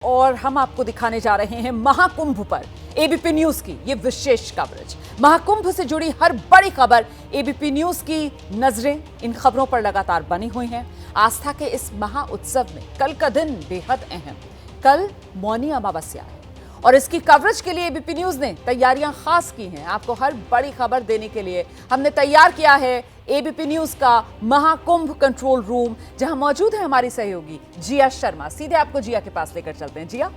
और हम आपको दिखाने जा रहे हैं महाकुंभ पर एबीपी न्यूज की ये विशेष कवरेज। महाकुंभ से जुड़ी हर बड़ी खबर एबीपी न्यूज की नजरें इन खबरों पर लगातार बनी हुई हैं। आस्था के इस महा उत्सव में कल का दिन बेहद अहम, कल मौनी अमावस्या है और इसकी कवरेज के लिए एबीपी न्यूज ने तैयारियां खास की हैं। आपको हर बड़ी खबर देने के लिए हमने तैयार किया है एबीपी न्यूज का महाकुंभ कंट्रोल रूम, जहां मौजूद है हमारी सहयोगी जिया शर्मा। सीधे आपको जिया के पास लेकर चलते हैं। जिया,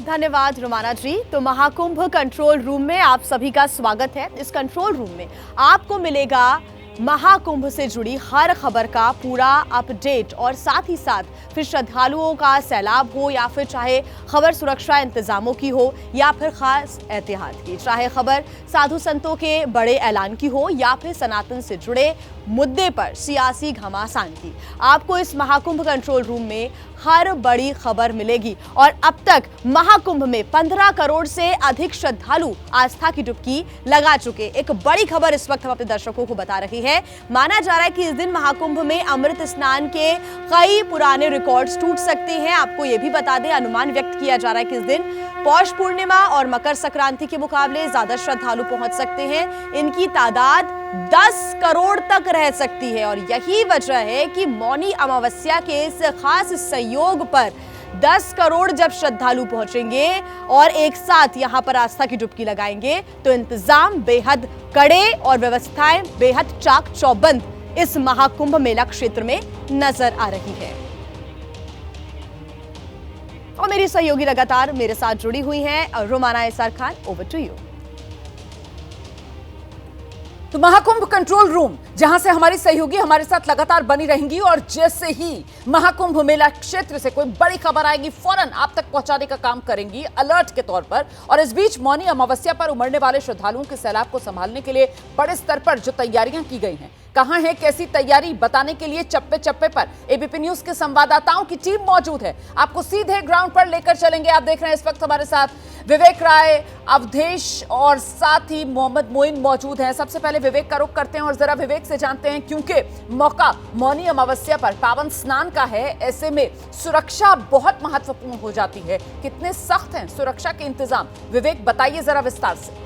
धन्यवाद रोमाना जी। तो महाकुंभ कंट्रोल रूम में आप सभी का स्वागत है। इस कंट्रोल रूम में आपको मिलेगा महाकुंभ से जुड़ी हर खबर का पूरा अपडेट और साथ ही साथ फिर श्रद्धालुओं का सैलाब हो या फिर चाहे खबर सुरक्षा इंतजामों की हो या फिर खास एहतियात की, चाहे खबर साधु संतों के बड़े ऐलान की हो या फिर सनातन से जुड़े मुद्दे पर सियासी घमासान की, आपको इस महाकुंभ कंट्रोल रूम में हर बड़ी खबर मिलेगी। और अब तक महाकुंभ में 15 करोड़ से अधिक श्रद्धालु आस्था की डुबकी लगा चुके। एक बड़ी खबर इस वक्त हम अपने दर्शकों को बता रहे हैं। माना जा रहा है कि इस दिन महाकुंभ में अमृत स्नान के कई पुराने रिकॉर्ड्स टूट सकते हैं। आपको यह भी बता दें, अनुमान व्यक्त किया जा रहा है कि इस दिन पौष पूर्णिमा और मकर संक्रांति के मुकाबले ज्यादा श्रद्धालु पहुंच सकते हैं। इनकी तादाद 10 करोड़ तक रह सकती है और यही वजह है कि मौनी अमावस्या के इस खास संयोग पर 10 करोड़ जब श्रद्धालु पहुंचेंगे और एक साथ यहां पर आस्था की डुबकी लगाएंगे तो इंतजाम बेहद कड़े और व्यवस्थाएं बेहद चाक चौबंद इस महाकुंभ मेला क्षेत्र में नजर आ रही है। और मेरी सहयोगी लगातार मेरे साथ जुड़ी हुई हैं, Romana SR Khan, over to you. तो महाकुंभ कंट्रोल रूम, जहां से हमारी सहयोगी हमारे साथ लगातार बनी रहेंगी और जैसे ही महाकुंभ मेला क्षेत्र से कोई बड़ी खबर आएगी फौरन आप तक पहुंचाने का काम करेंगी अलर्ट के तौर पर। और इस बीच मौनी अमावस्या पर उमड़ने वाले श्रद्धालुओं के सैलाब को संभालने के लिए बड़े स्तर पर जो तैयारियां की गई हैं, कहां है कैसी तैयारी, बताने के लिए चप्पे चप्पे पर एबीपी न्यूज के संवाददाताओं की टीम मौजूद है। आपको सीधे ग्राउंड पर लेकर चलेंगे। आप देख रहे हैं इस वक्त हमारे साथ विवेक राय, अवधेश और साथ ही मोहम्मद मोइन मौजूद हैं। सबसे पहले विवेक का रुख करते हैं और जरा विवेक से जानते हैं, क्योंकि मौका मौनी अमावस्या पर पावन स्नान का है, ऐसे में सुरक्षा बहुत महत्वपूर्ण हो जाती है। कितने सख्त हैं सुरक्षा के इंतजाम, विवेक बताइए जरा विस्तार से।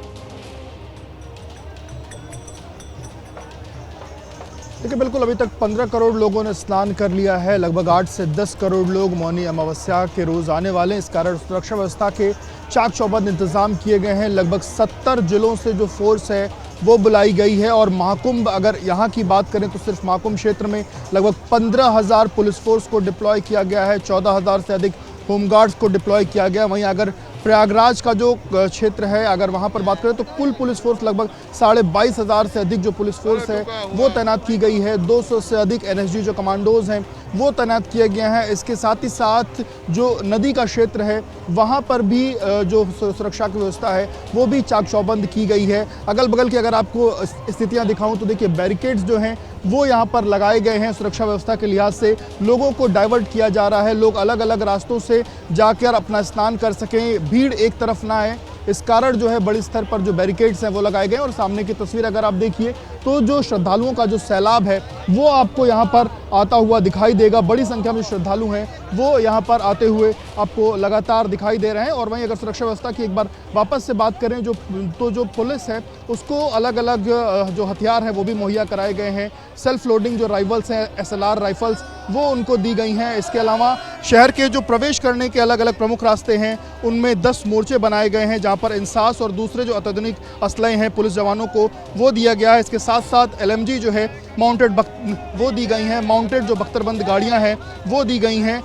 देखिए, बिल्कुल अभी तक 15 करोड़ लोगों ने स्नान कर लिया है। लगभग 8 से 10 करोड़ लोग मौनी अमावस्या के रोज आने वाले हैं। इस कारण सुरक्षा व्यवस्था के चाक चौबंद इंतजाम किए गए हैं। लगभग 70 जिलों से जो फोर्स है वो बुलाई गई है। और महाकुंभ, अगर यहाँ की बात करें तो सिर्फ महाकुंभ क्षेत्र में लगभग 15,000 पुलिस फोर्स को डिप्लॉय किया गया है। 14,000 से अधिक होमगार्ड्स को डिप्लॉय किया गया। वहीं अगर प्रयागराज का जो क्षेत्र है, अगर वहां पर बात करें तो कुल पुलिस फोर्स लगभग 22,500 से अधिक जो पुलिस फोर्स है वो तैनात की गई है। 200 से अधिक एनएसजी जो कमांडोज हैं वो तैनात किए गए हैं। इसके साथ ही साथ जो नदी का क्षेत्र है वहां पर भी जो सुरक्षा की व्यवस्था है वो भी चाक चौबंद की गई है। अगल बगल की अगर आपको स्थितियां दिखाऊं तो देखिए, बैरिकेड्स जो हैं वो यहाँ पर लगाए गए हैं। सुरक्षा व्यवस्था के लिहाज से लोगों को डाइवर्ट किया जा रहा है, लोग अलग अलग रास्तों से जाकर अपना स्नान कर सकें, भीड़ एक तरफ ना आए, इस कारण जो है बड़ी स्तर पर जो बैरिकेड्स हैं वो लगाए गए हैं। और सामने की तस्वीर अगर आप देखिए तो जो श्रद्धालुओं का जो सैलाब है वो आपको यहाँ पर आता हुआ दिखाई देगा। बड़ी संख्या में श्रद्धालु हैं वो यहाँ पर आते हुए आपको लगातार दिखाई दे रहे हैं। और वहीं अगर सुरक्षा व्यवस्था की एक बार वापस से बात करें जो पुलिस है उसको अलग अलग जो हथियार हैं वो भी मुहैया कराए गए हैं। सेल्फ लोडिंग जो राइफल्स हैं, SLR राइफल्स, वो उनको दी गई हैं। इसके अलावा शहर के जो प्रवेश करने के अलग अलग प्रमुख रास्ते हैं उनमें 10 मोर्चे बनाए गए हैं जहाँ पर इंसास और दूसरे जो अत्याधुनिक असलहे हैं पुलिस जवानों को वो दिया गया है। इसके साथ साथ LMG जो है माउंटेड वो दी गई हैं। माउंटेड जो बख्तरबंद गाड़ियां हैं वो दी गई हैं,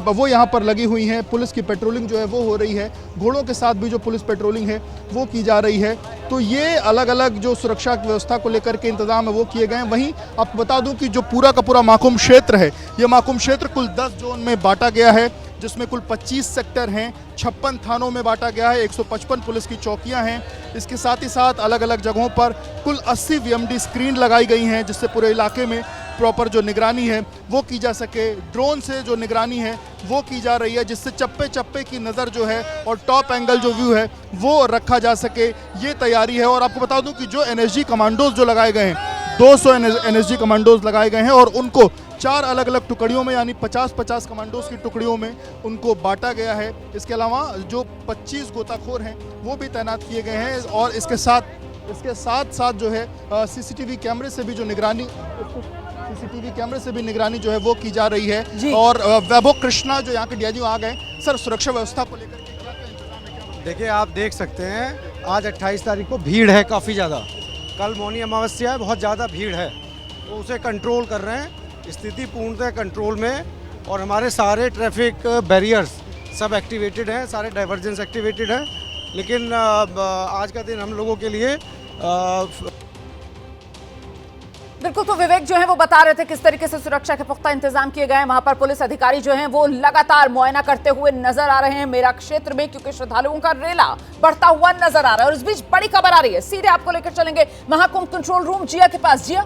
वो यहाँ पर लगी हुई हैं। पुलिस की पेट्रोलिंग जो है वो हो रही है। घोड़ों के साथ भी जो पुलिस पेट्रोलिंग है वो की जा रही है। तो ये अलग अलग जो सुरक्षा व्यवस्था को लेकर के इंतजाम है वो किए गए हैं। वहीं आपको बता दूं कि जो पूरा का पूरा महाकुंभ क्षेत्र है, ये महाकुंभ क्षेत्र कुल 10 जोन में बांटा गया है, जिसमें कुल 25 सेक्टर हैं, 56 थानों में बांटा गया है, 155 पुलिस की चौकियां हैं। इसके साथ ही साथ अलग अलग जगहों पर कुल 80 VMD स्क्रीन लगाई गई हैं, जिससे पूरे इलाके में प्रॉपर जो निगरानी है वो की जा सके। ड्रोन से जो निगरानी है वो की जा रही है, जिससे चप्पे चप्पे की नज़र जो है और टॉप एंगल जो व्यू है वो रखा जा सके, ये तैयारी है। और आपको बता दूं कि जो NSG कमांडोज जो लगाए गए हैं, 200 NSG कमांडोज लगाए गए हैं और उनको 4 अलग अलग टुकड़ियों में यानी 50-50 कमांडोज की टुकड़ियों में उनको बांटा गया है। इसके अलावा जो 25 गोताखोर हैं वो भी तैनात किए गए हैं और इसके साथ जो है सीसीटीवी कैमरे से भी निगरानी जो है वो की जा रही है। और वैभव कृष्णा जो यहाँ के डीआईजी आ गए, सर सुरक्षा व्यवस्था को लेकर के क्या इंतजाम है? देखिए, आप देख सकते हैं आज 28 तारीख को भीड़ है काफ़ी ज़्यादा। कल मौनी अमावस्या है, बहुत ज़्यादा भीड़ है, तो उसे कंट्रोल कर रहे हैं। स्थिति पूर्णतः कंट्रोल में और हमारे सारे ट्रैफिक बैरियर्स सब एक्टिवेटेड हैं, सारे डाइवर्जेंस एक्टिवेटेड हैं। लेकिन आज का दिन हम लोगों के लिए बिल्कुल, तो विवेक जो है वो बता रहे थे किस तरीके से सुरक्षा के पुख्ता इंतजाम किए गए हैं। वहां पर पुलिस अधिकारी जो हैं वो लगातार मुआयना करते हुए नजर आ रहे हैं मेला क्षेत्र में, क्योंकि श्रद्धालुओं का रेला बढ़ता हुआ नजर आ रहा है। और इस बीच बड़ी खबर आ रही है, सीधे आपको लेकर चलेंगे महाकुंभ कंट्रोल रूम जिया के पास। जिया,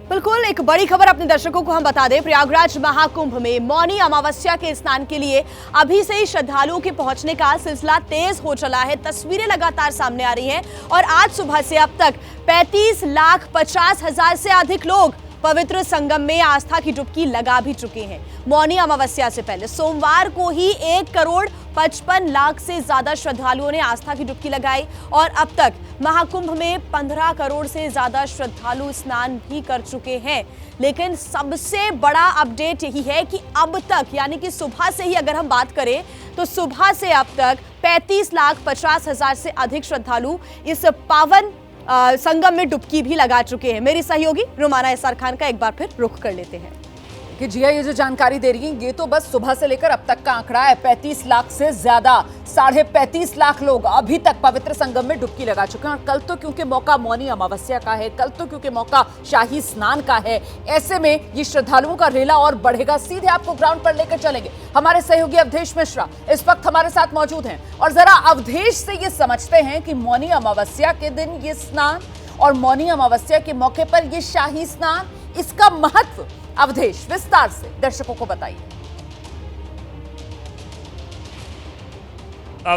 बिल्कुल, एक बड़ी खबर अपने दर्शकों को हम बता दें। प्रयागराज महाकुंभ में मौनी अमावस्या के स्नान के लिए अभी से ही श्रद्धालुओं के पहुंचने का सिलसिला तेज हो चला है। तस्वीरें लगातार सामने आ रही हैं और आज सुबह से अब तक 35,50,000 से अधिक लोग पवित्र संगम में आस्था की डुबकी लगा भी चुके हैं। मौनी अमावस्या से पहले सोमवार को ही 1,55,00,000 से ज्यादा श्रद्धालुओं ने आस्था की डुबकी लगाई और अब तक महाकुंभ में 15 करोड़ से ज्यादा श्रद्धालु स्नान भी कर चुके हैं। लेकिन सबसे बड़ा अपडेट यही है कि अब तक, यानी कि सुबह से ही अगर हम बात करें तो सुबह से अब तक 35,50,000 से अधिक श्रद्धालु इस पावन संगम में डुबकी भी लगा चुके हैं। मेरी सहयोगी रुमाना एसआर खान का एक बार फिर रुख कर लेते हैं कि जिया ये जो जानकारी दे रही है ये तो बस सुबह से लेकर अब तक का आंकड़ा है। 35 लाख से ज्यादा, 35.5 लाख लोग अभी तक पवित्र संगम में डुबकी लगा चुके हैं। और कल तो क्योंकि मौका मौनी अमावस्या का है, कल तो क्योंकि मौका शाही स्नान का है, ऐसे में ये श्रद्धालुओं का रेला और बढ़ेगा। सीधे आपको ग्राउंड पर लेकर चलेंगे। हमारे सहयोगी अवधेश मिश्रा इस वक्त हमारे साथ मौजूद हैं और जरा अवधेश से ये समझते हैं कि मौनी अमावस्या के दिन ये स्नान और मौनी अमावस्या के मौके पर ये शाही स्नान, इसका महत्व अवधेश विस्तार से दर्शकों को बताइए।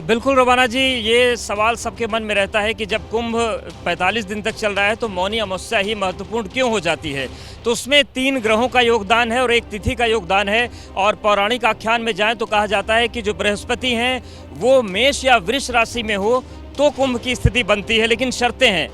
बिल्कुल रोमाना जी, ये सवाल सबके मन में रहता है कि जब कुंभ 45 दिन तक चल रहा है तो मौनी अमावस्या ही महत्वपूर्ण क्यों हो जाती है। तो उसमें 3 ग्रहों का योगदान है और एक तिथि का योगदान है। और पौराणिक आख्यान में जाएं तो कहा जाता है कि जो बृहस्पति हैं वो मेष या वृष राशि में हो तो कुंभ की स्थिति बनती है, लेकिन शर्तें हैं।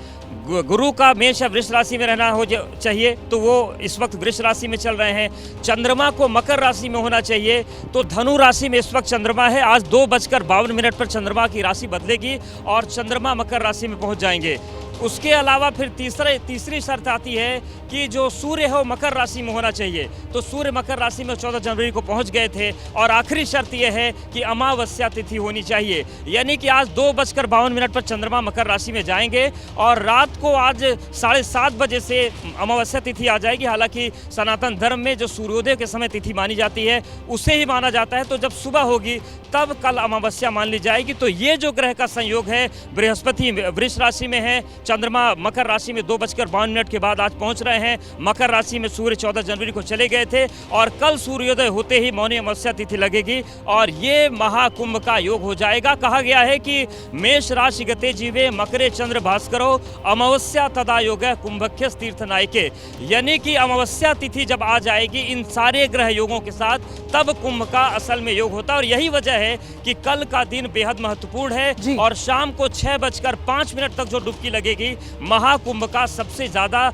गुरु का मेष या वृष राशि में रहना हो चाहिए, तो वो इस वक्त वृष राशि में चल रहे हैं। चंद्रमा को मकर राशि में होना चाहिए, तो धनु राशि में इस वक्त चंद्रमा है। आज 2:52 पर चंद्रमा की राशि बदलेगी और चंद्रमा मकर राशि में पहुंच जाएंगे। उसके अलावा फिर तीसरी शर्त आती है कि जो सूर्य है वो मकर राशि में होना चाहिए, तो सूर्य मकर राशि में 14 जनवरी को पहुंच गए थे। और आखिरी शर्त यह है कि अमावस्या तिथि होनी चाहिए, यानी कि आज 2:52 पर चंद्रमा मकर राशि में जाएंगे और रात को आज 7:30 बजे से अमावस्या तिथि आ जाएगी। हालांकि सनातन धर्म में जो सूर्योदय के समय तिथि मानी जाती है उसे ही माना जाता है, तो जब सुबह होगी तब कल अमावस्या मान ली जाएगी। तो ये जो ग्रह का संयोग है, बृहस्पति वृष राशि में है, चंद्रमा मकर राशि में 2:52 के बाद आज पहुंच रहे हैं। मकर राशि में सूर्य 14 जनवरी को चले गए थे और कल सूर्योदय होते ही मौनी अमावस्या तिथि लगेगी और ये महाकुंभ का योग हो जाएगा। कहा गया है कि मेष राशि गते जीवे मकरे चंद्र भास्करो अमावस्या तदा योग कुंभख्य तीर्थ नायके, यानी कि अमावस्या तिथि जब आ जाएगी इन सारे ग्रह योगों के साथ, तब कुंभ का असल में योग होता है। और यही वजह है कि कल का दिन बेहद महत्वपूर्ण है और शाम को 6:05 तक जो डुबकी लगेगी महाकुंभ का सबसे ज्यादा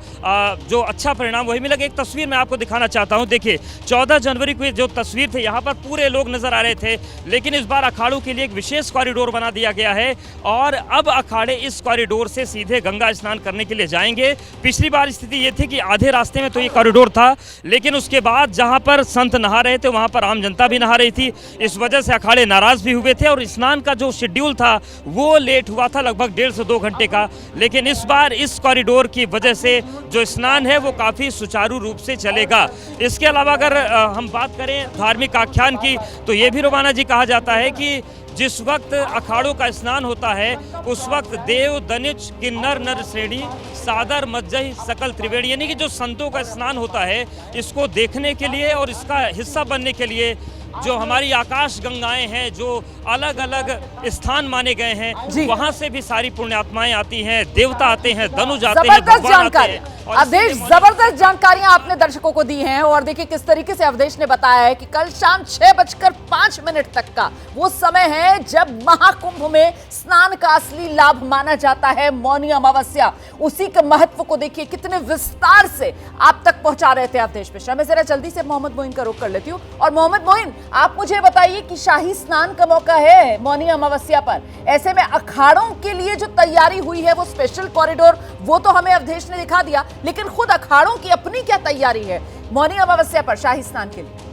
जो अच्छा परिणाम वही मिलेगा। एक तस्वीर मैं आपको दिखाना चाहता हूं। देखिए, 14 जनवरी को जो तस्वीर थी, यहाँ पर पूरे लोग नजर आ रहे थे, लेकिन इस बार अखाड़ों के लिए एक विशेष कॉरिडोर बना दिया गया है और अब अखाड़े इस कॉरिडोर से सीधे गंगा स्नान करने के लिए जाएंगे। पिछली बार स्थिति ये थी कि आधे रास्ते में तो ये कॉरिडोर था, लेकिन उसके बाद जहां पर संत नहा रहे थे वहां पर आम जनता भी नहा रही थी। इस वजह से अखाड़े नाराज भी हुए थे और स्नान का जो शेड्यूल था वो लेट हुआ था, लगभग 1.5 से 2 घंटे का। लेकिन इस बार इस कॉरिडोर की वजह से जो स्नान है वो काफी सुचारू रूप से चलेगा। इसके अलावा अगर हम बात करें धार्मिक आख्यान की, तो ये भी रोमाना जी कहा जाता है कि जिस वक्त अखाड़ों का स्नान होता है उस वक्त देव दनिच किन्नर नर श्रेणी सादर मज्जही सकल त्रिवेणी, यानी कि जो संतों का स्नान होता है इसको देखने के लिए और इसका हिस्सा बनने के लिए जो हमारी आकाश गंगाएं हैं, जो अलग अलग स्थान माने गए हैं, वहां से भी सारी पुण्यात्माएं आती हैं, देवता आते हैं, धनुज आते हैं, भगवान आते हैं। और अवधेश, इसीलिए जबरदस्त जानकारियां आपने दर्शकों को दी हैं और देखिए किस तरीके से अवधेश ने बताया है कि कल शाम 6:05 तक का वो समय है जब महाकुंभ में स्नान का असली लाभ माना जाता है, मौनी अमावस्या। उसी के महत्व को देखिए कितने विस्तार से आप तक पहुंचा रहे थे अवधेश मिश्रा। मैं जरा जल्दी से मोहम्मद मोइन का रुख कर लेती हूं। और मोहम्मद मोइन, आप मुझे बताइए कि शाही स्नान का मौका है मौनी अमावस्या पर, ऐसे में अखाड़ों के लिए जो तैयारी हुई है वो स्पेशल कॉरिडोर वो तो हमें अवधेश ने दिखा दिया, लेकिन खुद अखाड़ों की अपनी क्या तैयारी है मौनी अमावस्या पर शाही स्नान के लिए?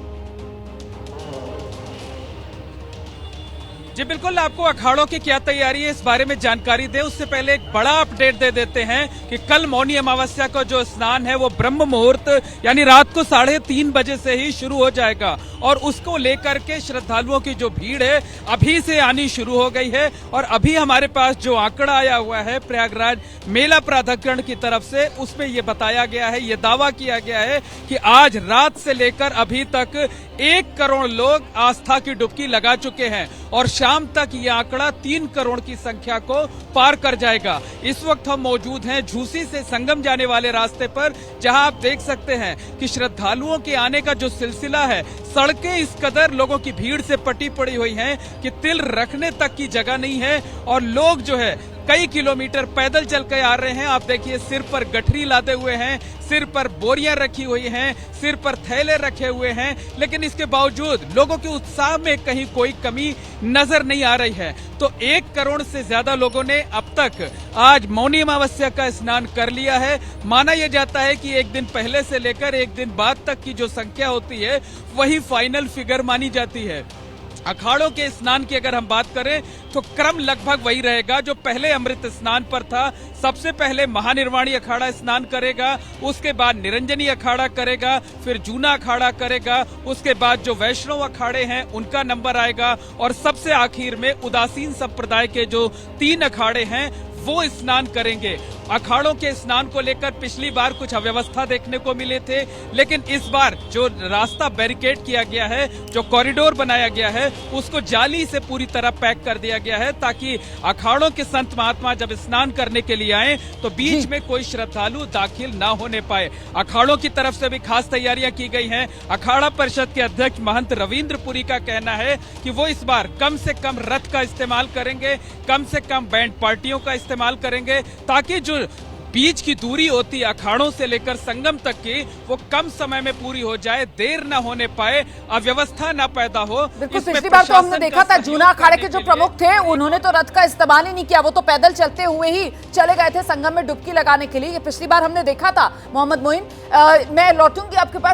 जी बिल्कुल, आपको अखाड़ों की क्या तैयारी है इस बारे में जानकारी दे उससे पहले एक बड़ा अपडेट दे देते हैं कि कल मौनी अमावस्या का जो स्नान है वो ब्रह्म मुहूर्त यानी रात को 3:30 बजे से ही शुरू हो जाएगा और उसको लेकर के श्रद्धालुओं की जो भीड़ है अभी से आनी शुरू हो गई है। और अभी हमारे पास जो आंकड़ा आया हुआ है प्रयागराज मेला प्राधिकरण की तरफ से, उसमें ये बताया गया है, ये दावा किया गया है कि आज रात से लेकर अभी तक 1 करोड़ लोग आस्था की डुबकी लगा चुके हैं और शाम तक ये आंकड़ा 3 करोड़ की संख्या को पार कर जाएगा। इस वक्त हम मौजूद हैं झूसी से संगम जाने वाले रास्ते पर, जहां आप देख सकते हैं कि श्रद्धालुओं के आने का जो सिलसिला है, सड़कें इस कदर लोगों की भीड़ से पटी पड़ी हुई हैं कि तिल रखने तक की जगह नहीं है और लोग जो है कई किलोमीटर पैदल चल के आ रहे हैं। आप देखिए सिर पर गठरी लादे हुए हैं, सिर पर बोरियां रखी हुई हैं, सिर पर थैले रखे हुए हैं, लेकिन इसके बावजूद लोगों के उत्साह में कहीं कोई कमी नजर नहीं आ रही है। तो 1 करोड़ से ज्यादा लोगों ने अब तक आज मौनी अमावस्या का स्नान कर लिया है। माना यह जाता है कि एक दिन पहले से लेकर एक दिन बाद तक की जो संख्या होती है वही फाइनल फिगर मानी जाती है। अखाड़ों के स्नान की अगर हम बात करें तो क्रम लगभग वही रहेगा जो पहले अमृत स्नान पर था। सबसे पहले महानिर्वाणी अखाड़ा स्नान करेगा, उसके बाद निरंजनी अखाड़ा करेगा, फिर जूना अखाड़ा करेगा, उसके बाद जो वैष्णव अखाड़े हैं उनका नंबर आएगा और सबसे आखिर में उदासीन संप्रदाय के जो 3 अखाड़े हैं वो स्नान करेंगे। अखाड़ों के स्नान को लेकर पिछली बार कुछ अव्यवस्था देखने को मिले थे, लेकिन इस बार जो रास्ता बैरिकेड किया गया है, जो कॉरिडोर बनाया गया है, उसको जाली से पूरी तरह पैक कर दिया गया है ताकि अखाड़ों के संत महात्मा जब स्नान करने के लिए आए तो बीच में कोई श्रद्धालु दाखिल ना होने पाए। अखाड़ों की तरफ से भी खास तैयारियां की गई हैं। अखाड़ा परिषद के अध्यक्ष महंत रविंद्र पुरी का कहना है कि वो इस बार कम से कम रथ का इस्तेमाल करेंगे, कम से कम बैंड पार्टियों का इस्तेमाल करेंगे ताकि जो बीच की दूरी होती है अखाड़ों से लेकर संगम तक की वो कम समय में पूरी हो जाए, देर न होने पाए, अव्यवस्था न पैदा हो। बिल्कुल, पिछली बार तो हमने देखा था जूना अखाड़े के जो प्रमुख थे उन्होंने तो रथ का इस्तेमाल ही नहीं किया, वो तो पैदल चलते हुए ही चले गए थे संगम में डुबकी लगाने के लिए। ये पिछली बार हमने देखा था। मोहम्मद मोइन, मैं लौटूंगी आपके पास